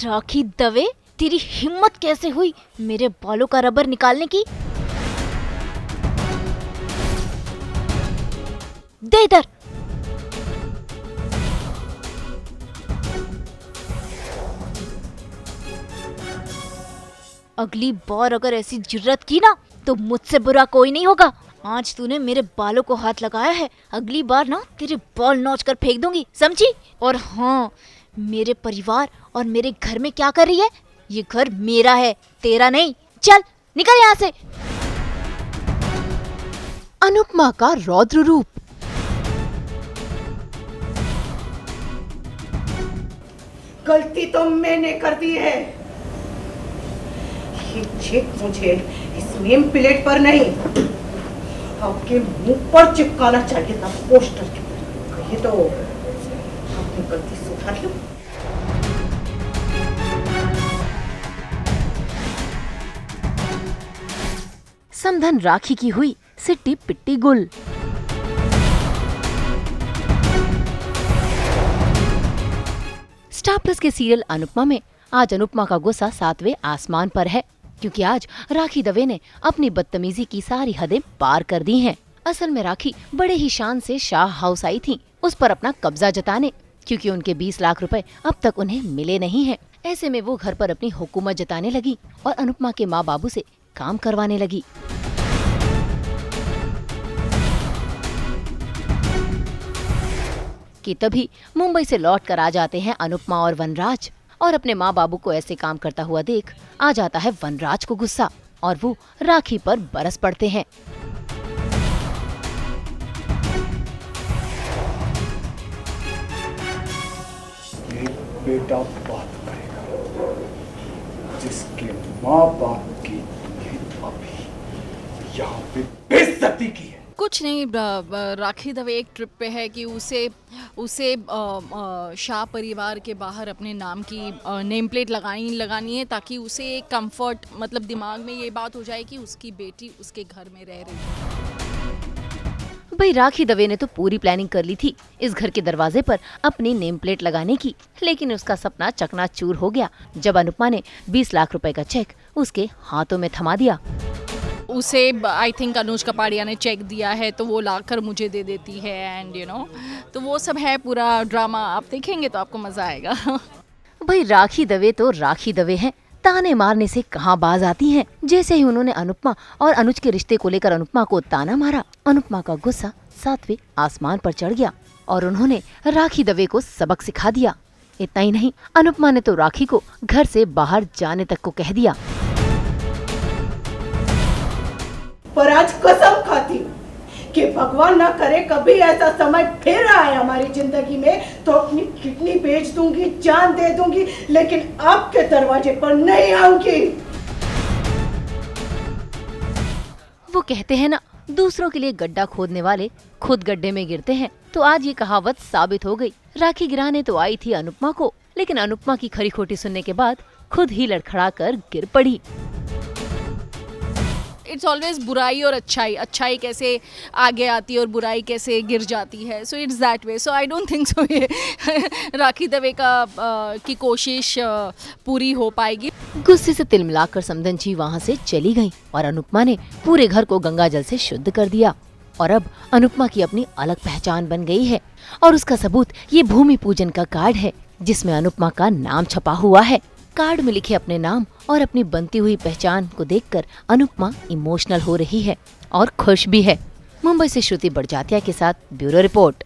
राखी दवे, तेरी हिम्मत कैसे हुई मेरे बालों का रबर निकालने की? दे इधर। अगली बार अगर ऐसी जुर्रत की ना तो मुझसे बुरा कोई नहीं होगा। आज तूने मेरे बालों को हाथ लगाया है, अगली बार ना तेरे बाल नोच कर फेंक दूंगी, समझी? और हाँ, मेरे परिवार और मेरे घर में क्या कर रही है? ये घर मेरा है, तेरा नहीं। चल निकल यहाँ से। अनुपमा का रौद्र रूप। गलती तो मैंने कर दी है। ये चेक मुझे इस नेम प्लेट पर नहीं, आपके मुंह पर चिपकाना चाहिए था, पोस्टर की तरह। कहिए तो अपनी गलती सुधार लो। समधन राखी की हुई सिट्टी पिट्टी गुल। स्टार प्लस के सीरियल अनुपमा में आज अनुपमा का गुस्सा 7वें आसमान पर है, क्योंकि आज राखी दवे ने अपनी बदतमीजी की सारी हदें पार कर दी हैं। असल में राखी बड़े ही शान से शाह हाउस आई थी उस पर अपना कब्जा जताने, क्योंकि उनके 20 लाख रुपए अब तक उन्हें मिले नहीं हैं। ऐसे में वो घर पर अपनी हुकूमत जताने लगी और अनुपमा के माँ बाबू से काम करवाने लगी। कि तभी मुंबई से लौट कर आ जाते हैं अनुपमा और वनराज, और अपने माँ बाबू को ऐसे काम करता हुआ देख आ जाता है वनराज को गुस्सा, और वो राखी पर बरस पड़ते हैं। एक बेटा बात करेगा जिसके माँ बाप की अभी यहाँ पे बेइज्जती की है। कुछ नहीं, राखी दवे एक ट्रिप पे है कि उसे शाह परिवार के बाहर अपने नाम की नेम प्लेट लगानी है, ताकि उसे एक कंफर्ट, मतलब दिमाग में ये बात हो जाए कि उसकी बेटी उसके घर में रह रही है। भाई राखी दवे ने तो पूरी प्लानिंग कर ली थी इस घर के दरवाजे पर अपनी नेम प्लेट लगाने की, लेकिन उसका सपना चकनाचूर हो गया जब अनुपमा ने 20 लाख रुपए का चेक उसके हाथों में थमा दिया। उसे आई थिंक अनुज कपाड़िया ने चेक दिया है, तो वो लाकर मुझे दे देती है, एंड तो वो सब है पूरा ड्रामा। आप देखेंगे तो आपको मजा आएगा। भाई राखी दवे तो राखी दवे हैं, ताने मारने से कहाँ बाज आती हैं। जैसे ही उन्होंने अनुपमा और अनुज के रिश्ते को लेकर अनुपमा को ताना मारा, अनुपमा का गुस्सा 7वें आसमान पर चढ़ गया और उन्होंने राखी दवे को सबक सिखा दिया। इतना ही नहीं, अनुपमा ने तो राखी को घर से बाहर जाने तक को कह दिया। पर आज कसम खाती हूँ कि भगवान ना करे कभी ऐसा समय फिर आए हमारी जिंदगी में तो अपनी किडनी बेच दूंगी, जान दे दूंगी, लेकिन आपके दरवाजे पर नहीं आऊंगी। वो कहते हैं ना, दूसरों के लिए गड्ढा खोदने वाले खुद गड्ढे में गिरते हैं। तो आज ये कहावत साबित हो गई। राखी गिराने तो आई थी अनुपमा को, लेकिन अनुपमा की खरी खोटी सुनने के बाद खुद ही लड़खड़ा कर गिर पड़ी। इट्स ऑलवेज बुराई और अच्छाई कैसे आगे आती है और बुराई कैसे गिर जाती है। So it's that way. So I don't think so ये राखी दवे की कोशिश पूरी हो पाएगी। गुस्से से तिलमिलाकर समधन जी वहाँ से चली गईं और अनुपमा ने पूरे घर को गंगा जल से शुद्ध कर दिया। और अब अनुपमा की अपनी अलग पहचान बन गई है, और उसका सबूत ये भूमि पूजन का कार्ड है जिसमें अनुपमा का नाम छपा हुआ है। कार्ड में लिखे अपने नाम और अपनी बनती हुई पहचान को देखकर अनुपमा इमोशनल हो रही है और खुश भी है। मुंबई से श्रुति बड़जात्या के साथ ब्यूरो रिपोर्ट।